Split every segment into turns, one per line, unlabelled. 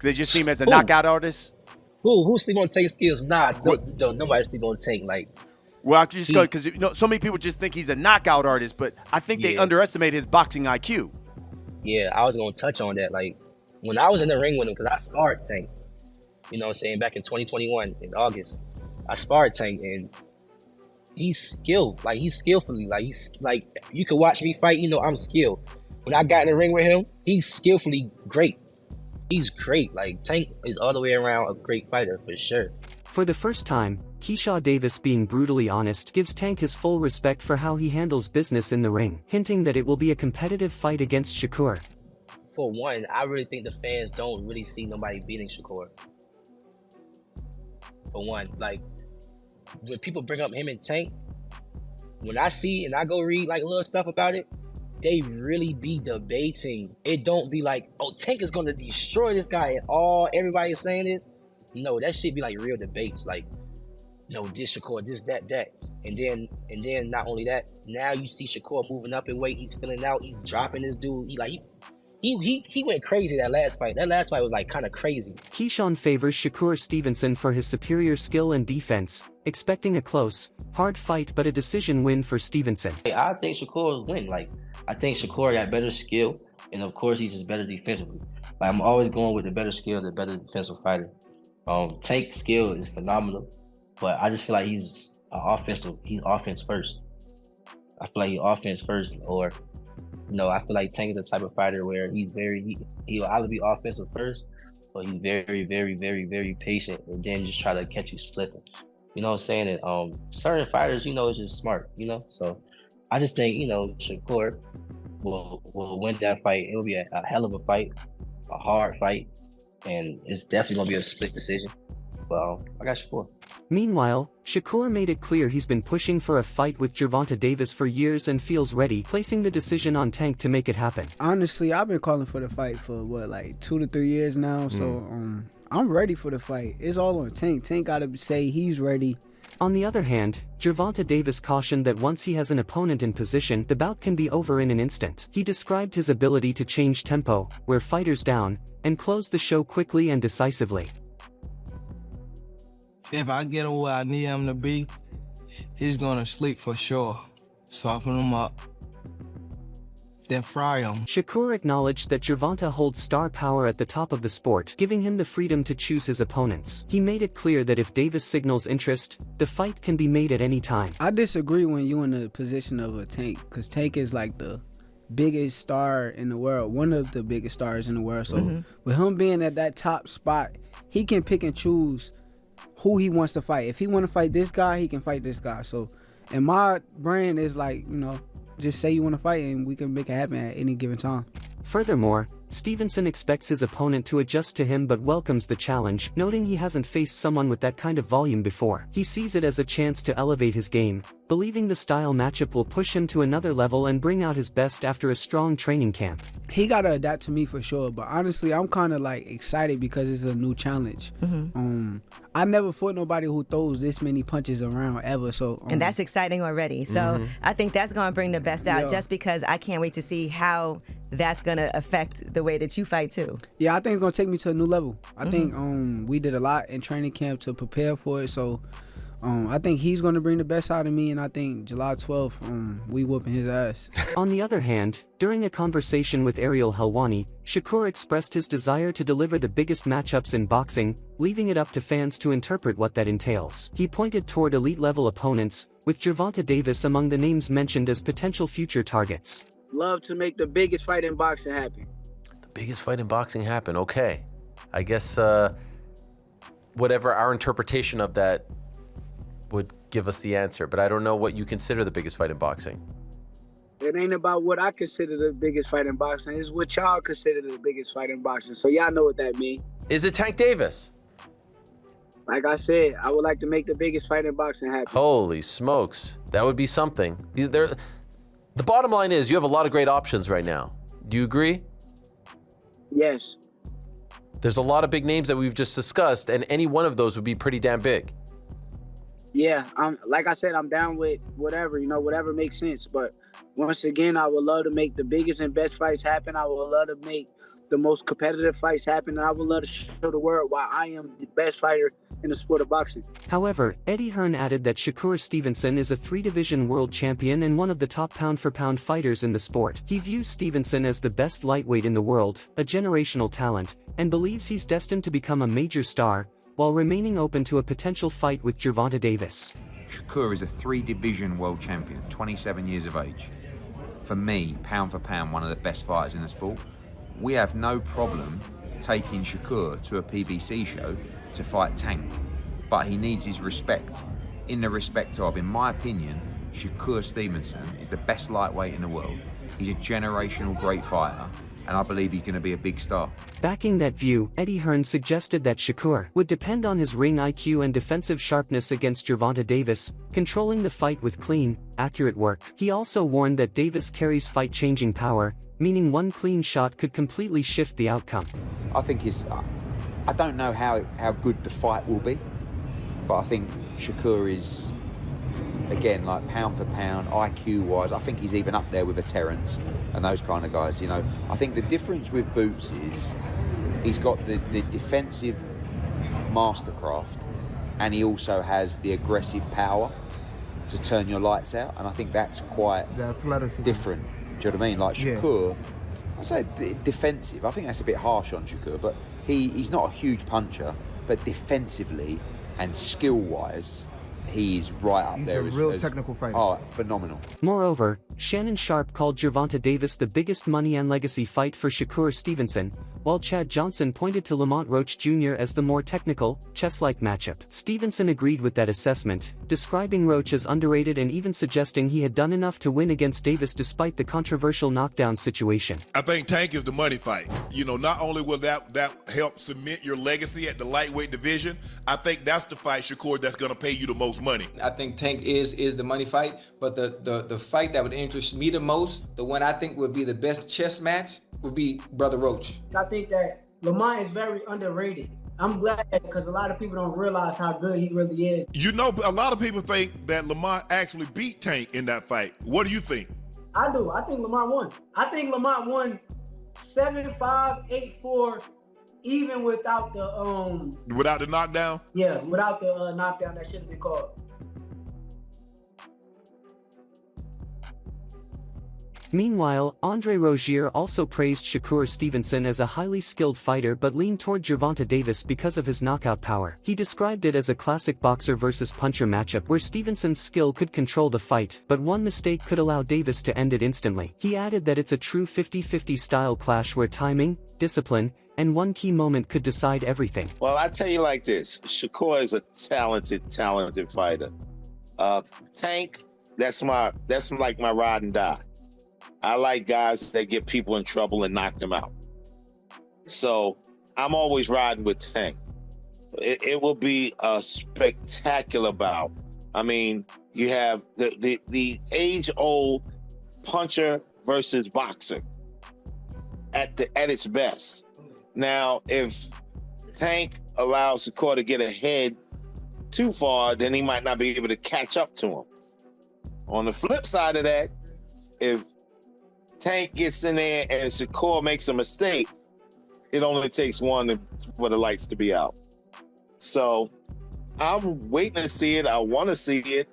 They just see him as a
Who?
knockout artist?
Who sleep on Tank's skills? Nah, nobody sleep on Tank. Like,
Well, I'm just going because so many people just think he's a knockout artist, but I think they underestimate his boxing IQ.
Yeah, I was gonna touch on that. Like, when I was in the ring with him, because I sparred Tank, you know what I'm saying, back in 2021 in August, I sparred Tank, and he's skilled. Like, he's skillfully. Like, he's like, you can watch me fight. You know, I'm skilled. When I got in the ring with him, he's skillfully great. He's great. Like, Tank is all the way around a great fighter for sure.
For the first time, Keyshawn Davis, being brutally honest, gives Tank his full respect for how he handles business in the ring, hinting that it will be a competitive fight against Shakur.
For one, I really think the fans don't really see nobody beating Shakur. For one, like, when people bring up him and Tank, when I see and I go read like little stuff about it, they really be debating. It don't be like, oh, Tank is gonna destroy this guy, and everybody is saying this. No, that shit be like real debates. Like, no, this Shakur, this, that, and then not only that, now you see Shakur moving up in weight. He's filling out. He's dropping this dude. He went crazy that last fight. That last fight was like kind of crazy.
Keyshawn favors Shakur Stevenson for his superior skill and defense, expecting a close, hard fight but a decision win for Stevenson.
I think Shakur will win. Like, I think Shakur got better skill, and of course he's just better defensively. Like, I'm always going with the better skill, the better defensive fighter. Tank's skill is phenomenal, but I just feel like he's offense first. I feel like he's offense first, or I feel like Tank is the type of fighter where he'll either be offensive first, or he's very, very, very, very patient, and then just try to catch you slipping. You know what I'm saying? And certain fighters, it's just smart, So I just think, Shakur will win that fight. It'll be a hell of a fight, a hard fight, and it's definitely gonna be a split decision. But I got Shakur.
Meanwhile, Shakur made it clear he's been pushing for a fight with Gervonta Davis for years and feels ready, placing the decision on Tank to make it happen.
Honestly, I've been calling for the fight for like 2 to 3 years now, so I'm ready for the fight. It's all on Tank. Tank gotta say he's ready.
On the other hand, Gervonta Davis cautioned that once he has an opponent in position, the bout can be over in an instant. He described his ability to change tempo, wear fighters down, and close the show quickly and decisively.
If I get him where I need him to be, he's gonna sleep for sure. Soften him up, then fry him.
Shakur acknowledged that Gervonta holds star power at the top of the sport, giving him the freedom to choose his opponents. He made it clear that if Davis signals interest, the fight can be made at any time.
I disagree when you're in the position of a Tank, because Tank is like the biggest star in the world, one of the biggest stars in the world. So with him being at that top spot, he can pick and choose who he wants to fight. If he want to fight this guy, he can fight this guy. So, and my brand is like, just say you want to fight and we can make it happen at any given time.
Furthermore, Stevenson expects his opponent to adjust to him but welcomes the challenge, noting he hasn't faced someone with that kind of volume before. He sees it as a chance to elevate his game, believing the style matchup will push him to another level and bring out his best after a strong training camp.
He got to adapt to me for sure, but honestly, I'm kind of like excited because it's a new challenge. I never fought nobody who throws this many punches around ever, so
and that's exciting already. So I think that's going to bring the best out, just because I can't wait to see how that's going to affect the way that you fight too.
Yeah, I think it's going to take me to a new level. I think we did a lot in training camp to prepare for it, so I think he's going to bring the best out of me, and I think July 12th, we whooping his ass.
On the other hand, during a conversation with Ariel Helwani, Shakur expressed his desire to deliver the biggest matchups in boxing, leaving it up to fans to interpret what that entails. He pointed toward elite-level opponents, with Gervonta Davis among the names mentioned as potential future targets.
Love to make the biggest fight in boxing happen.
The biggest fight in boxing happen, okay. I guess whatever our interpretation of that would give us the answer, but I don't know what you consider the biggest fight in boxing.
It ain't about what I consider the biggest fight in boxing. It's what y'all consider the biggest fight in boxing. So y'all know what that means.
Is it Tank Davis?
Like I said, I would like to make the biggest fight in boxing happen.
Holy smokes. That would be something. The bottom line is you have a lot of great options right now. Do you agree?
Yes.
There's a lot of big names that we've just discussed, and any one of those would be pretty damn big.
Yeah, like I said, I'm down with whatever, whatever makes sense. But once again, I would love to make the biggest and best fights happen. I would love to make the most competitive fights happen, and I would love to show the world why I am the best fighter in the sport of boxing.
However, Eddie Hearn added that Shakur Stevenson is a 3-division world champion and one of the top pound-for-pound fighters in the sport. He views Stevenson as the best lightweight in the world, a generational talent, and believes he's destined to become a major star, while remaining open to a potential fight with Gervonta Davis.
Shakur is a 3-division world champion, 27 years of age. For me, pound for pound, one of the best fighters in the sport. We have no problem taking Shakur to a PBC show to fight Tank, but he needs his respect. In the respect of, in my opinion, Shakur Stevenson is the best lightweight in the world. He's a generational great fighter, and I believe he's going to be a big star.
Backing that view, Eddie Hearn suggested that Shakur would depend on his ring IQ and defensive sharpness against Gervonta Davis, controlling the fight with clean, accurate work. He also warned that Davis carries fight-changing power, meaning one clean shot could completely shift the outcome.
I think I don't know how good the fight will be, but I think Shakur is, again, like pound for pound, IQ-wise, I think he's even up there with a Terrence and those kind of guys. You know, I think the difference with Boots is he's got the defensive mastercraft, and he also has the aggressive power to turn your lights out, and I think that's quite different. Do you know what I mean? Like Shakur, I say defensive. I think that's a bit harsh on Shakur, but he's not a huge puncher, but defensively and skill-wise, he's right up there.
He's a real technical fighter.
Oh, phenomenal.
Moreover, Shannon Sharp called Gervonta Davis the biggest money and legacy fight for Shakur Stevenson, while Chad Johnson pointed to Lamont Roach Jr. as the more technical, chess-like matchup. Stevenson agreed with that assessment, describing Roach as underrated and even suggesting he had done enough to win against Davis despite the controversial knockdown situation.
I think Tank is the money fight. You know, not only will that help cement your legacy at the lightweight division, I think that's the fight, Shakur, that's going to pay you the most money.
I think Tank is the money fight, but the fight that would interest me the most, the one I think would be the best chess match, would be Brother Roach.
I think that Lamont is very underrated. I'm glad because a lot of people don't realize how good he really is.
You know, a lot of people think that Lamont actually beat Tank in that fight. What do you think?
I do. I think Lamont won. I think Lamont won 7-5, 8-4, even without the
Without the knockdown?
Yeah, without the knockdown that should have been called.
Meanwhile, Andre Rozier also praised Shakur Stevenson as a highly skilled fighter but leaned toward Gervonta Davis because of his knockout power. He described it as a classic boxer versus puncher matchup where Stevenson's skill could control the fight, but one mistake could allow Davis to end it instantly. He added that it's a true 50-50 style clash where timing, discipline, and one key moment could decide everything.
Well, I tell you like this, Shakur is a talented fighter. Tank, that's like my ride and die. I like guys that get people in trouble and knock them out. So I'm always riding with Tank. It will be a spectacular bout. I mean, you have the age-old puncher versus boxer at its best. Now, if Tank allows Shakur to get ahead too far, then he might not be able to catch up to him. On the flip side of that, if Tank gets in there and Shakur makes a mistake, it only takes one for the lights to be out. So I'm waiting to see it. I want to see it,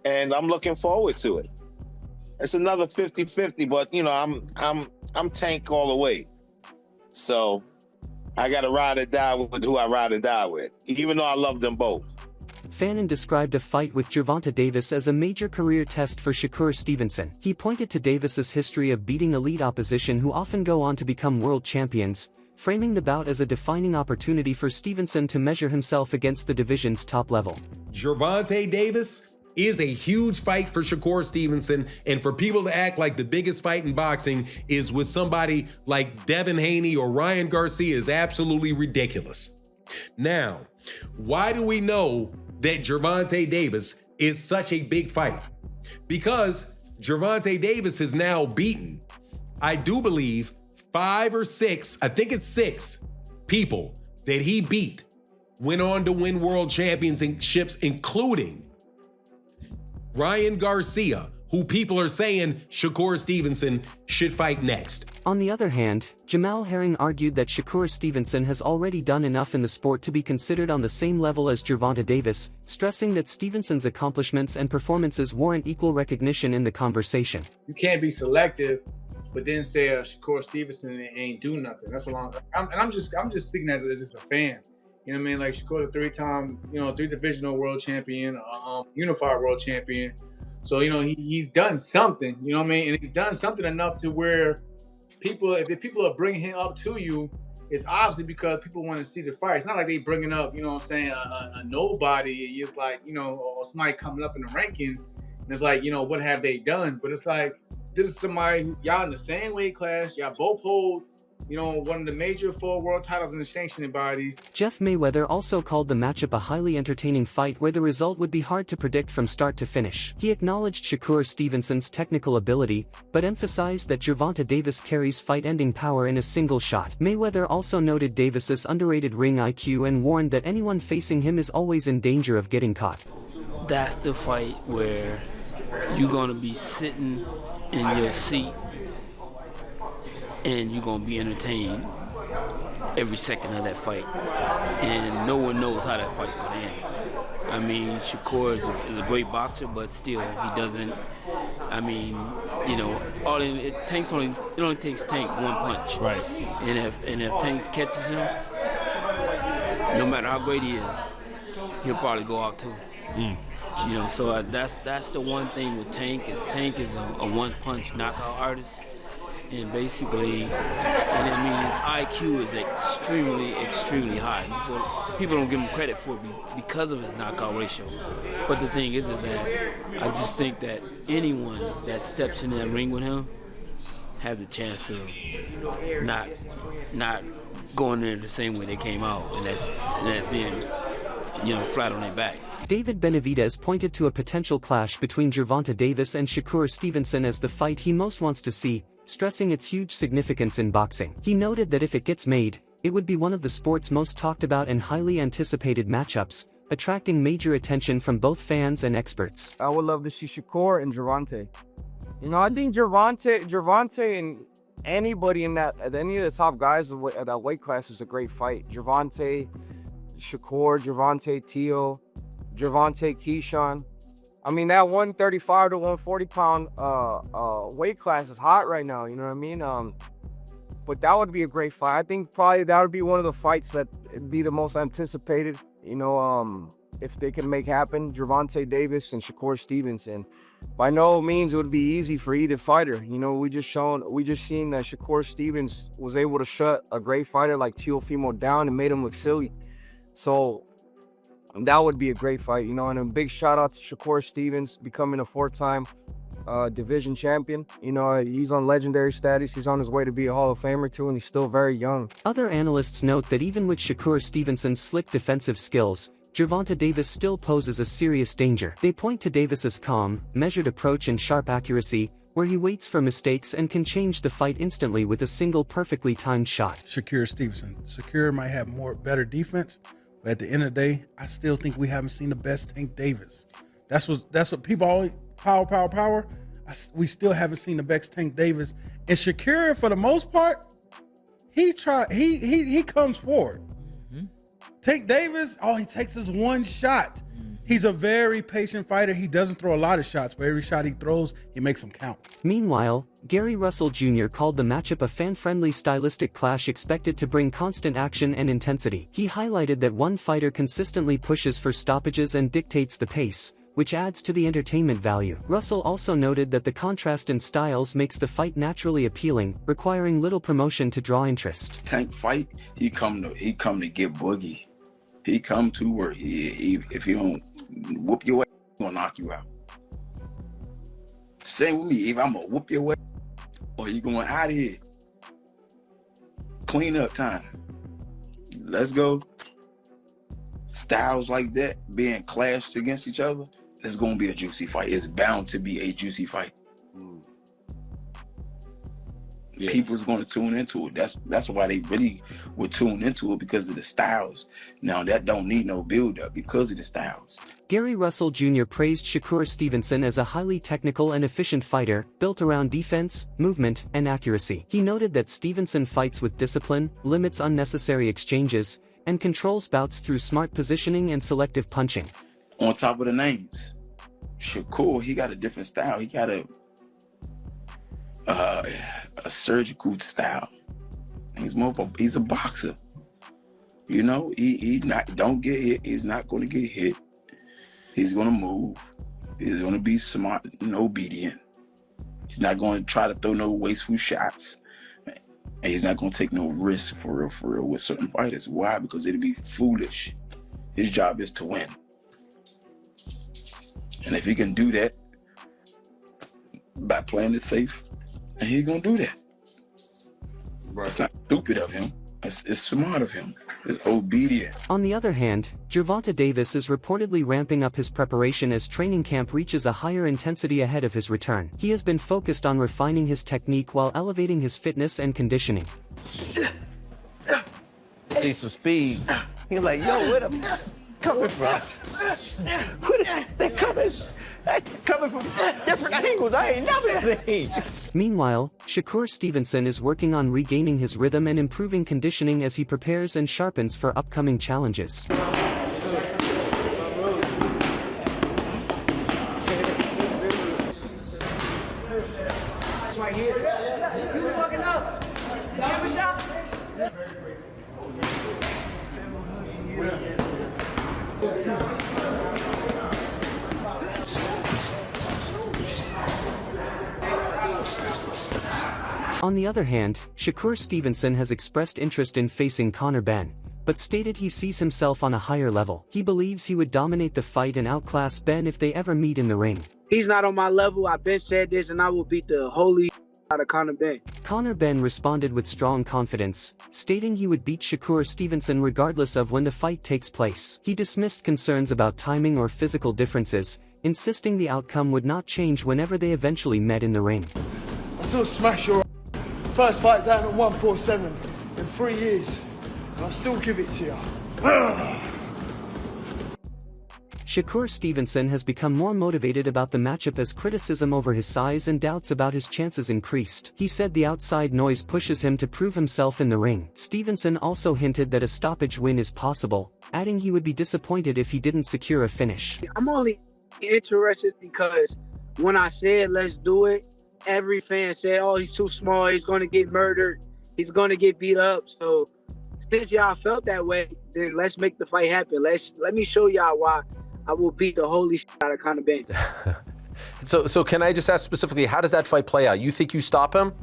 and I'm looking forward to it. It's another 50-50, but you know, I'm Tank all the way. So I got to ride or die with who I ride or die with, even though I love them both.
Fannin described a fight with Gervonta Davis as a major career test for Shakur Stevenson. He pointed to Davis's history of beating elite opposition who often go on to become world champions, framing the bout as a defining opportunity for Stevenson to measure himself against the division's top level.
Gervonta Davis is a huge fight for Shakur Stevenson, and for people to act like the biggest fight in boxing is with somebody like Devin Haney or Ryan Garcia is absolutely ridiculous. Now, why do we know that Gervonta Davis is such a big fight? Because Gervonta Davis has now beaten, I do believe, 5 or 6, I think it's 6 people that he beat went on to win world championships, including Ryan Garcia, who people are saying Shakur Stevenson should fight next.
On the other hand, Jamal Herring argued that Shakur Stevenson has already done enough in the sport to be considered on the same level as Gervonta Davis, stressing that Stevenson's accomplishments and performances warrant equal recognition in the conversation.
You can't be selective, but then say Shakur Stevenson ain't do nothing. That's what I'm just speaking as just a fan. You know what I mean? Like Shakur, the 3-time, 3-divisional world champion, unified world champion. So, he's done something, you know what I mean? And he's done something enough to where if people are bringing him up to you, it's obviously because people want to see the fight. It's not like they bringing up, a nobody. It's like, or somebody coming up in the rankings. And it's like, what have they done? But it's like, this is somebody, y'all in the same weight class. Y'all both hold, one of the major 4 world titles in the sanctioning bodies.
Jeff Mayweather also called the matchup a highly entertaining fight where the result would be hard to predict from start to finish. He acknowledged Shakur Stevenson's technical ability, but emphasized that Gervonta Davis carries fight-ending power in a single shot. Mayweather also noted Davis's underrated ring IQ and warned that anyone facing him is always in danger of getting caught.
That's the fight where you're going to be sitting in your seat and you're going to be entertained every second of that fight. And no one knows how that fight's going to end. I mean, Shakur is a great boxer, but still, he doesn't, it only takes Tank one punch. Right. And if Tank catches him, no matter how great he is, he'll probably go out too. So that's the one thing with Tank is a one-punch knockout artist. And basically, his IQ is extremely, extremely high. People don't give him credit for it because of his knockout ratio. But the thing is that I just think that anyone that steps in that ring with him has a chance of not going there the same way they came out, and that being, flat on their back.
David Benavidez pointed to a potential clash between Gervonta Davis and Shakur Stevenson as the fight he most wants to see, stressing its huge significance in boxing. He noted that if it gets made, it would be one of the sport's most talked about and highly anticipated matchups, attracting major attention from both fans and experts.
I would love to see Shakur and Gervonta. I think Gervonta and anybody any of the top guys at that weight class is a great fight. Gervonta, Shakur, Gervonta, Teo, Gervonta, Keyshawn. That 135 to 140 pound weight class is hot right now, you know what I mean? But that would be a great fight. I think probably that would be one of the fights that would be the most anticipated, if they can make happen. Gervonta Davis and Shakur Stevenson. By no means it would be easy for either fighter. We just seen that Shakur Stevens was able to shut a great fighter like Teofimo down and made him look silly. So that would be a great fight, and a big shout out to Shakur Stevens becoming a 4-time division champion. He's on legendary status. He's on his way to be a Hall of Famer too, and he's still very young.
Other analysts note that even with Shakur Stevenson's slick defensive skills, Gervonta Davis still poses a serious danger. They point to Davis's calm, measured approach and sharp accuracy, where he waits for mistakes and can change the fight instantly with a single perfectly timed shot.
Shakur Stevenson. Shakur might have better defense, but at the end of the day, I still think we haven't seen the best Tank Davis. That's what people always power. We still haven't seen the best Tank Davis. And Shakur, for the most part, he comes forward. Tank Davis, all he takes is one shot. He's a very patient fighter. He doesn't throw a lot of shots, but every shot he throws, he makes them count.
Meanwhile, Gary Russell Jr. called the matchup a fan-friendly stylistic clash expected to bring constant action and intensity. He highlighted that one fighter consistently pushes for stoppages and dictates the pace, which adds to the entertainment value. Russell also noted that the contrast in styles makes the fight naturally appealing, requiring little promotion to draw interest.
Tank fight, he come to get boogie. He come to work. If he don't whoop your ass, he gonna knock you out. Same with me. If I'm gonna whoop your ass, or you going out of here. Clean up time. Let's go. Styles like that being clashed against each other, it's gonna be a juicy fight. It's bound to be a juicy fight. people's going to tune into it. That's why they really would tune into it, because of the styles. Now that don't need no build up because of the styles.
Gary Russell Jr. praised Shakur Stevenson as a highly technical and efficient fighter, built around defense, movement, and accuracy. He noted that Stevenson fights with discipline, limits unnecessary exchanges, and controls bouts through smart positioning and selective punching.
On top of the names, Shakur, he got a different style. He got a surgical style. He's a boxer. You know, he don't get hit. He's not going to get hit. He's going to move. He's going to be smart and obedient. He's not going to try to throw no wasteful shots. And he's not going to take no risk for real with certain fighters. Why? Because it'd be foolish. His job is to win. And if he can do that by playing it safe, and he's going to do that. Right. It's not stupid of him. It's smart of him. It's obedient.
On the other hand, Gervonta Davis is reportedly ramping up his preparation as training camp reaches a higher intensity ahead of his return. He has been focused on refining his technique while elevating his fitness and conditioning.
See some speed. He's like, yo, where the coming from? They're coming from different angles I ain't never seen.
Meanwhile, Shakur Stevenson is working on regaining his rhythm and improving conditioning as he prepares and sharpens for upcoming challenges. On the other hand, Shakur Stevenson has expressed interest in facing Conor Benn, but stated he sees himself on a higher level. He believes he would dominate the fight and outclass Benn if they ever meet in the ring.
He's not on my level. I've been said this, and I will beat the holy out of Conor Benn.
Conor Benn responded with strong confidence, stating he would beat Shakur Stevenson regardless of when the fight takes place. He dismissed concerns about timing or physical differences, insisting the outcome would not change whenever they eventually met in the ring.
I still smash your first fight down at 147 in 3 years, and I still give it to you.
Shakur Stevenson has become more motivated about the matchup as criticism over his size and doubts about his chances increased. He said the outside noise pushes him to prove himself in the ring. Stevenson also hinted that a stoppage win is possible, adding he would be disappointed if he didn't secure a finish.
I'm only interested because when I said let's do it, every fan said, oh, he's too small, he's going to get murdered, he's going to get beat up. So since y'all felt that way, then let's make the fight happen. Let me show y'all why I will beat the holy shit out of Conor Benn.
So can I just ask specifically, how does that fight play out? You think you stop him?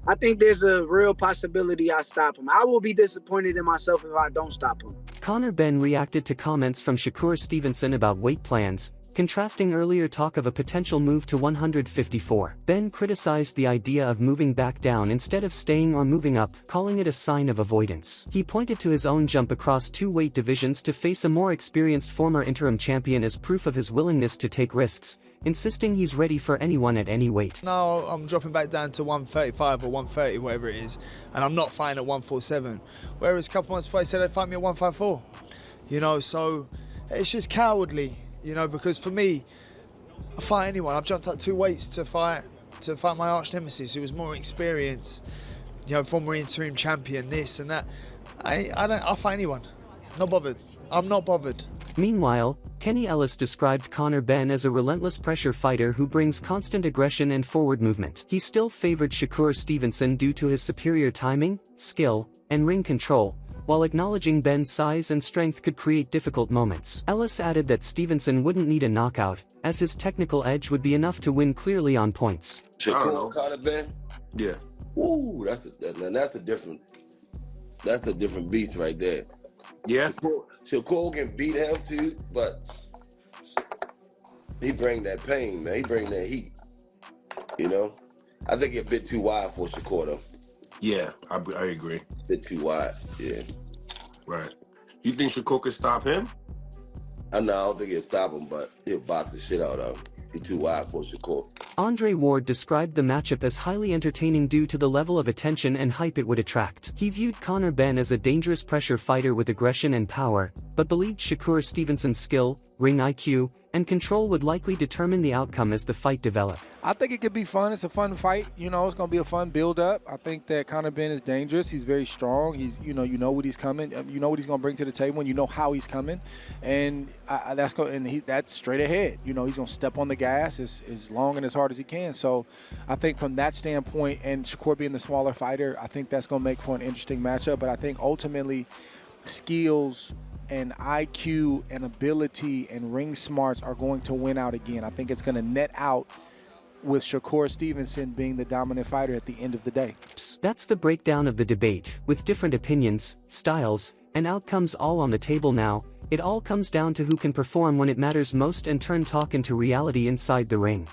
I think there's a real possibility I stop him. I will be disappointed in myself if I don't stop him.
Conor Benn reacted to comments from Shakur Stevenson about weight plans, contrasting earlier talk of a potential move to 154. Benn criticized the idea of moving back down instead of staying or moving up, calling it a sign of avoidance. He pointed to his own jump across 2 weight divisions to face a more experienced former interim champion as proof of his willingness to take risks, insisting he's ready for anyone at any weight.
Now I'm dropping back down to 135 or 130, whatever it is, and I'm not fighting at 147. Whereas a couple months before, they said they'd fight me at 154. You know, so it's just cowardly. You know, because for me, I fight anyone. I've jumped up 2 weights to fight my arch nemesis, who was more experienced. You know, former interim champion, this and that. I'll fight anyone. Not bothered. I'm not bothered.
Meanwhile, Kenny Ellis described Conor Benn as a relentless pressure fighter who brings constant aggression and forward movement. He still favored Shakur Stevenson due to his superior timing, skill, and ring control, while acknowledging Benn's size and strength could create difficult moments. Ellis added that Stevenson wouldn't need a knockout, as his technical edge would be enough to win clearly on points.
Shakur Conor Benn?
Yeah.
Ooh, that's a different beast right there.
Yeah.
Shakur can beat him too, but he bring that pain, man. He bring that heat. You know? I think it's a bit too wide for Shakur though.
Yeah, I agree.
A bit too wide, yeah.
Right. You think Shakur could stop him?
I don't think he'll stop him, but he'll box the shit out of him. He's too wide for Shakur.
Andre Ward described the matchup as highly entertaining due to the level of attention and hype it would attract. He viewed Conor Benn as a dangerous pressure fighter with aggression and power, but believed Shakur Stevenson's skill, ring IQ, and control would likely determine the outcome as the fight developed.
I think it could be fun. It's a fun fight. You know, it's going to be a fun build-up. I think that Conor Benn is dangerous. He's very strong. He's, you know what he's coming. You know what he's going to bring to the table, and you know how he's coming. And that's straight ahead. You know, he's going to step on the gas as long and as hard as he can. So I think from that standpoint, and Shakur being the smaller fighter, I think that's going to make for an interesting matchup. But I think ultimately skills and IQ and ability and ring smarts are going to win out again. I think it's going to net out with Shakur Stevenson being the dominant fighter at the end of the day.
That's the breakdown of the debate, with different opinions, styles, and outcomes all on the table now. It all comes down to who can perform when it matters most and turn talk into reality inside the ring.